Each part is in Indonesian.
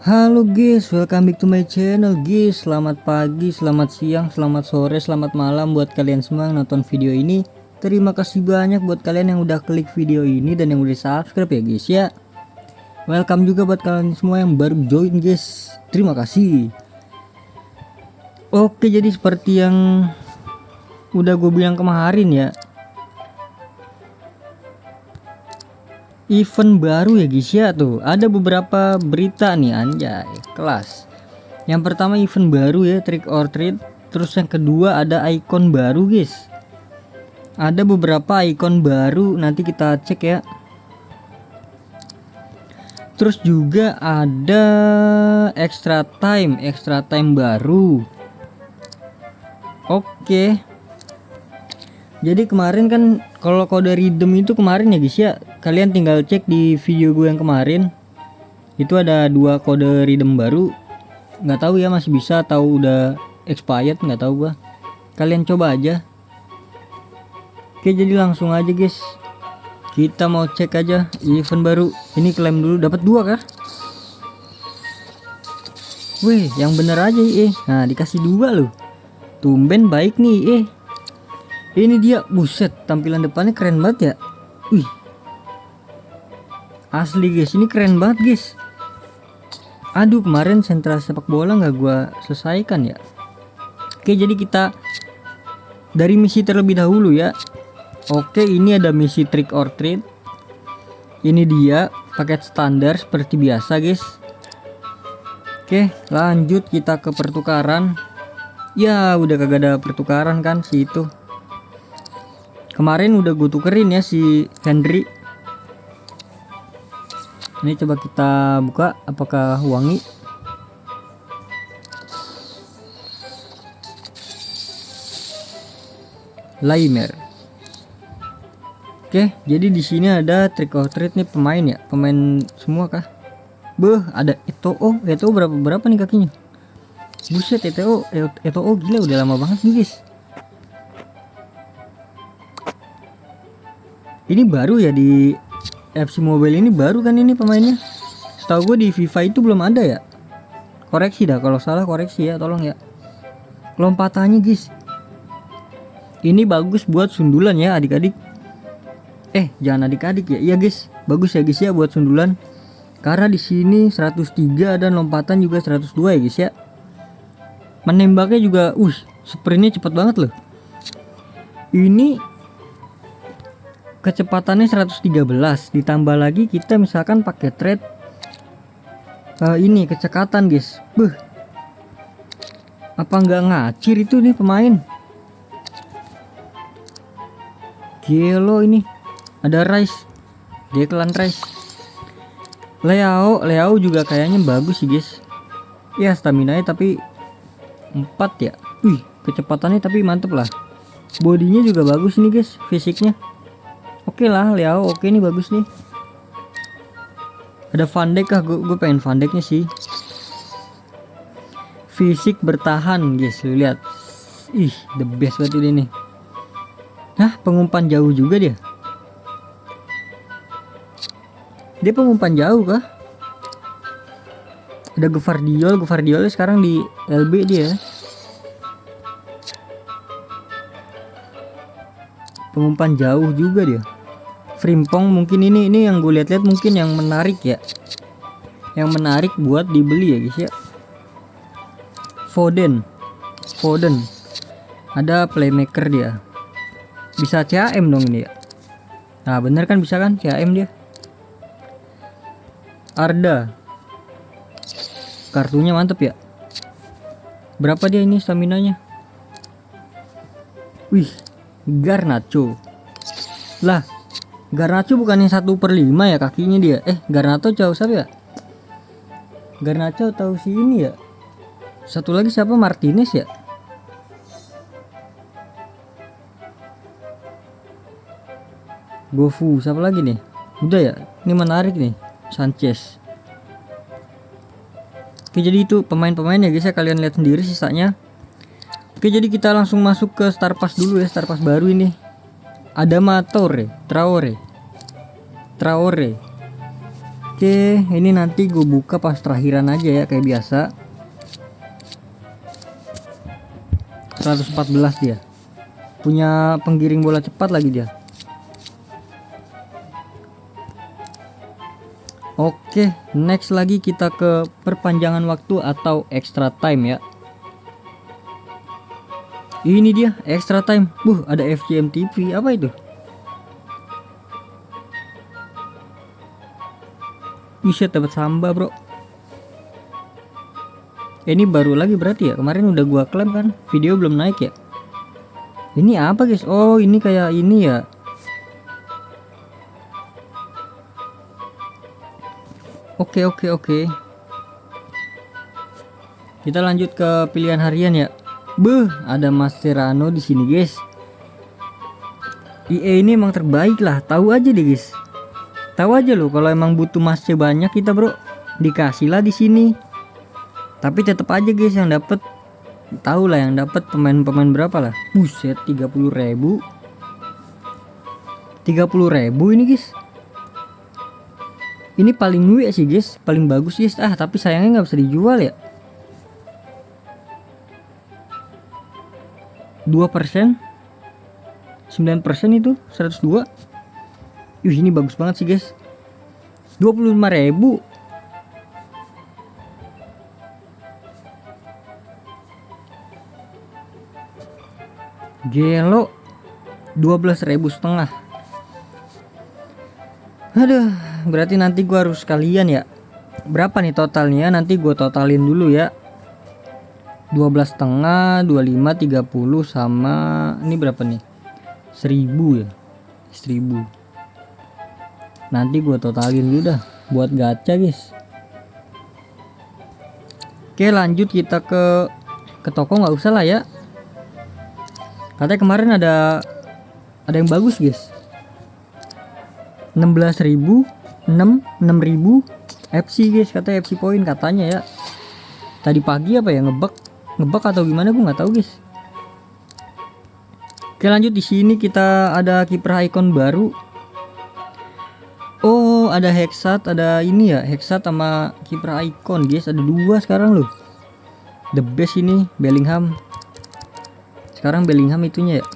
Halo guys, welcome back to my channel guys. Selamat pagi, selamat siang, selamat sore, selamat malam buat kalian semua yang nonton video ini. Terima kasih banyak buat kalian yang udah klik video ini dan yang udah subscribe ya guys ya. Welcome juga buat kalian semua yang baru join guys. Terima kasih. Oke, jadi seperti yang udah gue bilang kemarin ya, event baru ya guys ya. Tuh ada beberapa berita nih, anjay kelas. Yang pertama event baru ya, trick or treat. Terus yang kedua ada icon baru guys. Ada beberapa icon baru, nanti kita cek ya. Terus juga ada extra time baru. Oke. Jadi kemarin kan kalau kode redeem itu kemarin ya guys ya, kalian tinggal cek di video gue yang kemarin. Itu ada 2 kode redeem baru. Nggak tahu ya masih bisa atau udah expired, nggak tahu gua. Kalian coba aja. Oke, jadi langsung aja guys. Kita mau cek aja event baru. Ini klaim dulu, dapat 2 kah? Wih, yang bener aja Nah, dikasih 2 loh. Tumben baik nih Ini dia, buset, tampilan depannya keren banget ya. Wih, asli guys, ini keren banget guys. Aduh, kemarin sentra sepak bola nggak gua selesaikan ya. Oke, jadi kita dari misi terlebih dahulu ya. Oke, ini ada misi trick or treat. Ini dia paket standar seperti biasa guys. Oke, lanjut kita ke pertukaran. Ya, udah kagak ada pertukaran kan si itu. Kemarin udah gue tukerin ya si Henry. Ini coba kita buka, apakah wangi? Laimer. Oke, jadi di sini ada trick or treat nih pemain ya, pemain semua kah? Beuh, ada Eto'o berapa nih kakinya? Buset, Eto'o gila, udah lama banget nih guys. Ini baru ya di FC Mobile, ini baru kan ini pemainnya. Setahu gue di FIFA itu belum ada ya. Koreksi dah kalau salah, koreksi ya, tolong ya. Lompatannya guys, ini bagus buat sundulan ya adik-adik. Jangan adik-adik ya. Iya guys, bagus ya guys ya buat sundulan. Karena di sini 103 dan lompatan juga 102 ya guys ya. Menembaknya juga sprintnya cepet banget loh. Ini kecepatannya 113, ditambah lagi kita misalkan pakai trade ini kecekatan guys. Apa nggak ngacir itu nih pemain. Gelo ini. Ada Rice, Declan Rice. Leao juga kayaknya bagus sih guys. Ya, stamina nya tapi 4 ya. Wih, kecepatannya tapi mantep lah. Bodinya juga bagus nih guys, fisiknya. Oke lah, Leao oke nih, bagus nih. Ada Van Dijk kah? Gue pengen Van Dijknya sih. Fisik bertahan guys, lu lihat. Ih, the best banget ini nih. Nah, pengumpan jauh juga dia. Dia pengumpan jauh kah? Ada Gvardiol sekarang di LB dia. Pengumpan jauh juga dia. Frimpong mungkin ini yang gue lihat-lihat mungkin yang menarik ya. Yang menarik buat dibeli ya guys ya. Foden. Ada playmaker dia. Bisa CAM dong ini ya. Nah, bener kan, bisa kan CAM dia. Arda. Kartunya mantep ya. Berapa dia ini staminanya? Wih, Garnacho. Lah, Garnacho bukannya 1/5 ya kakinya dia. Garnacho jauh siapa ya? Garnacho tahu si ini ya. Satu lagi siapa? Martinez ya. Gofu, siapa lagi nih? Udah ya, ini menarik nih. Sanchez. Oke, jadi itu pemain-pemain ya guys ya, kalian lihat sendiri sisanya. Oke, jadi kita langsung masuk ke Star Pass dulu ya, Star Pass baru ini. Ada Traore. Oke, ini nanti gue buka pas terakhiran aja ya kayak biasa. 114 dia. Punya penggiring bola cepat lagi dia. Oke, next lagi kita ke perpanjangan waktu atau extra time ya. Ini dia extra time. Ada FGM TV. Apa itu? Bisa dapat samba, bro. Ini baru lagi berarti ya. Kemarin udah gua klaim kan. Video belum naik ya. Ini apa, guys? Oh, ini kayak ini ya. Oke. Kita lanjut ke pilihan harian ya. Ada Mascherano di sini, guys. EA ini emang terbaik lah. Tahu aja deh, guys. Tahu aja loh kalau emang butuh masce banyak kita, bro. Dikasih lah di sini. Tapi tetap aja, guys, yang dapat tahu lah yang dapat pemain-pemain berapa lah. Buset, 30.000. 30.000 ini, guys. Ini paling WE sih, guys. Paling bagus, guys. Tapi sayangnya nggak bisa dijual ya. 2%, 9% itu 102. Ini bagus banget sih, guys. 25.000. Gelo 12.500. Aduh, berarti nanti gua harus sekalian ya. Berapa nih totalnya? Nanti gua totalin dulu ya. 12,5, 25, 30 sama ini berapa nih? 1.000 ya. 1.000. Nanti gua totalin dulu dah buat gacha, guys. Oke, lanjut kita ke toko, nggak usah lah ya. Katanya kemarin ada yang bagus, guys. 16.000, 6.000 FC, guys. Katanya FC point katanya ya. Tadi pagi apa ya, ngebug atau gimana gue nggak tahu, guys. Oke, lanjut di sini kita ada kiper icon baru. Oh, ada Hexat, ada ini ya, Hexat sama kiper icon, guys. Ada 2 sekarang loh. The best ini Bellingham. Sekarang Bellingham itunya ya.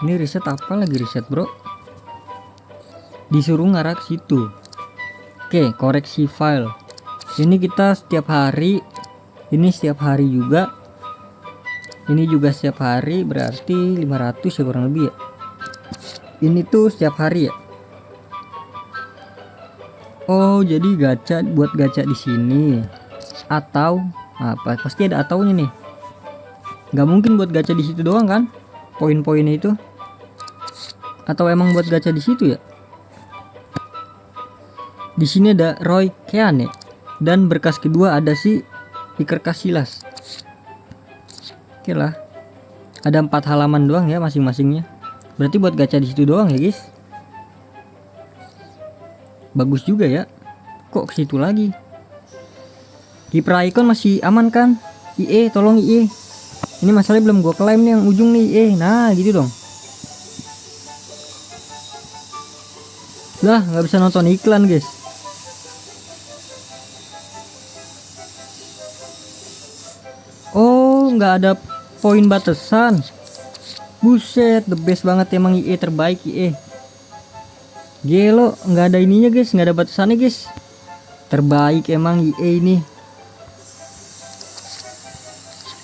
Ini riset apa lagi riset, bro? Disuruh ngarah ke situ. Oke, koreksi file. Ini kita setiap hari. Ini setiap hari juga. Ini juga setiap hari, berarti 500 ya kurang lebih ya. Ini tuh setiap hari ya. Oh, jadi gacha, buat gacha di sini. Atau apa? Pasti ada ataunya nih. Nggak mungkin buat gacha di situ doang kan? Poin-poinnya itu. Atau emang buat gacha di situ ya? Di sini ada Roy Keane dan berkas kedua ada si Iker Casillas. Oke lah. Ada 4 halaman doang ya masing-masingnya. Berarti buat gacha di situ doang ya, guys. Bagus juga ya. Kok ke situ lagi? Kiper icon masih aman kan? IE, tolong IE. Ini masalahnya belum gua klaim nih yang ujung nih IE. Nah, gitu dong. Lah, nggak bisa nonton iklan, guys. Oh, nggak ada poin batasan. Buset, the best banget emang IE, terbaik IE. Gelo, nggak ada ininya, guys, nggak ada batasannya, guys. Terbaik emang IE ini.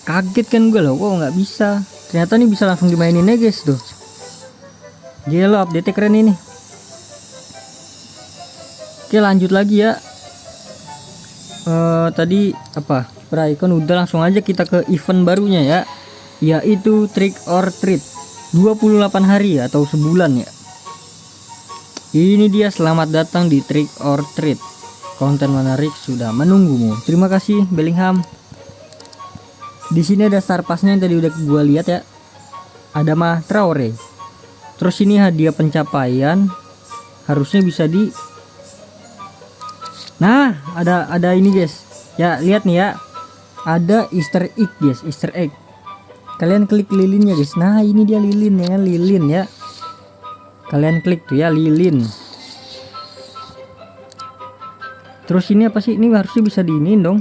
Kaget kan gue loh, kok nggak bisa. Ternyata nih bisa langsung dimainin ya, guys, tuh. Gelo, update keren ini. Oke, lanjut lagi ya. Tadi apa? Icon udah, langsung aja kita ke event barunya ya. Yaitu Trick or Treat. 28 hari atau sebulan ya. Ini dia, selamat datang di Trick or Treat. Konten menarik sudah menunggumu. Terima kasih Bellingham. Di sini ada star pass-nya yang tadi udah gua lihat ya. Ada Mah Traore. Terus ini hadiah pencapaian. Harusnya bisa di. Nah, ada ini, guys. Ya, lihat nih ya. Ada Easter egg, guys, Easter egg. Kalian klik lilinnya, guys. Nah, ini dia lilin ya, lilin ya. Kalian klik tuh ya, lilin. Terus ini apa sih? Ini harusnya bisa diinin dong.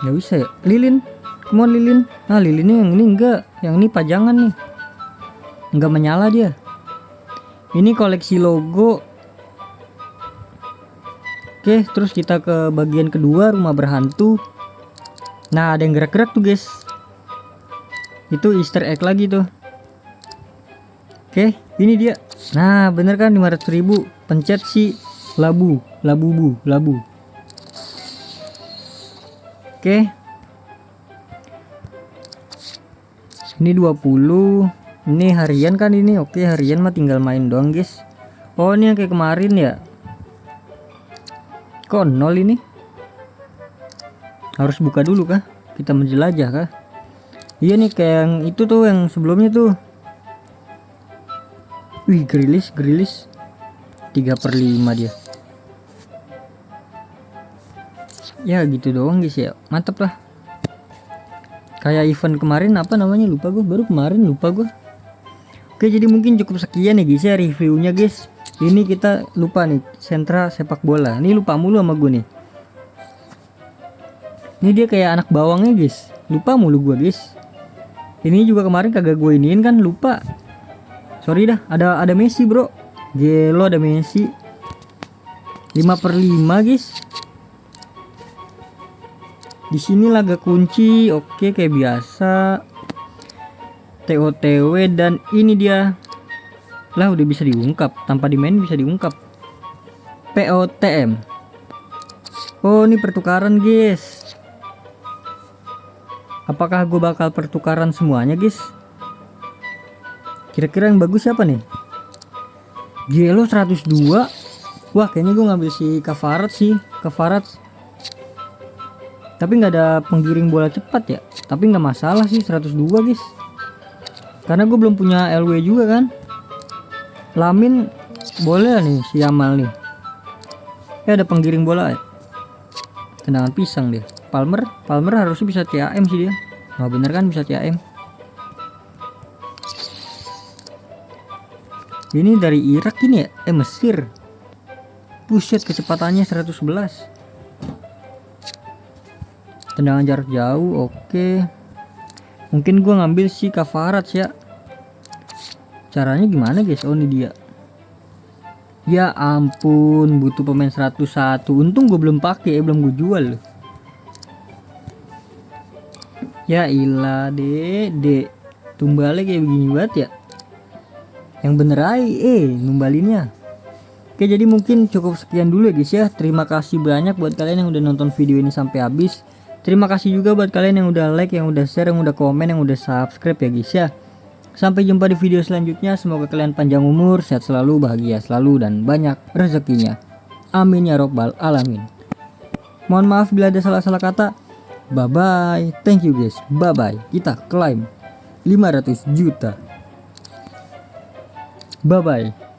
Nggak bisa ya. Lilin, come on lilin. Nah lilinnya yang ini enggak, yang ini pajangan nih, enggak menyala dia. Ini koleksi logo. Oke, terus kita ke bagian kedua, rumah berhantu. Nah ada yang gerak-gerak tuh guys, itu Easter egg lagi tuh. Oke, ini dia. Nah bener kan, 500.000. Pencet si labu. Oke, ini 20. Ini harian kan ini. Oke, harian mah tinggal main doang guys. Oh ini yang kayak kemarin ya. Kok 0 ini? Harus buka dulu kah? Kita menjelajah kah? Iya nih kayak yang itu tuh, yang sebelumnya tuh. Wih, grilis 3/5 dia. Ya gitu doang guys ya, mantep lah. Kayak event kemarin apa namanya, lupa gue, baru kemarin lupa gue. Oke, jadi mungkin cukup sekian ya guys ya reviewnya guys. Ini kita lupa nih, sentra sepak bola. Ini lupa mulu sama gue nih. Ini dia kayak anak bawangnya guys, lupa mulu gue guys. Ini juga kemarin kagak gue iniin kan, lupa. Sorry dah, ada Messi bro. Gelo ada Messi. 5/5 guys. Di sini laga kunci, oke kayak biasa. TOTW dan ini dia. Lah udah bisa diungkap, tanpa dimain bisa diungkap. POTM. Oh ini pertukaran guys. Apakah gue bakal pertukaran semuanya guys? Kira-kira yang bagus siapa nih? Gelo 102. Wah kayaknya gue ngambil si Kavarat sih, Kavarat. Tapi nggak ada penggiring bola cepat ya. Tapi nggak masalah sih 102 guys. Karena gue belum punya LW juga kan. Lamin boleh nih si Yamal nih. Ada penggiring bola ya. Tendangan pisang dia. Palmer harusnya bisa TAM sih dia. Nah bener kan bisa TAM. Ini dari Irak ini ya. Mesir. Buset kecepatannya 111. Tendangan jarak jauh, oke. Mungkin gua ngambil si Kavarat ya. Caranya gimana guys? Oh ini dia. Ya ampun, butuh pemain 101. Untung gue belum pakai, belum gue jual loh. Ya ilah dek, tumbalnya kayak begini banget ya. Yang bener aja numbalinnya. Oke, jadi mungkin cukup sekian dulu ya guys ya. Terima kasih banyak buat kalian yang udah nonton video ini sampai habis. Terima kasih juga buat kalian yang udah like, yang udah share, yang udah komen, yang udah subscribe ya guys ya. Sampai jumpa di video selanjutnya. Semoga kalian panjang umur, sehat selalu, bahagia selalu, dan banyak rezekinya. Amin ya robbal alamin. Mohon maaf bila ada salah-salah kata. Bye bye. Thank you guys. Bye bye. Kita klaim 500 juta. Bye bye.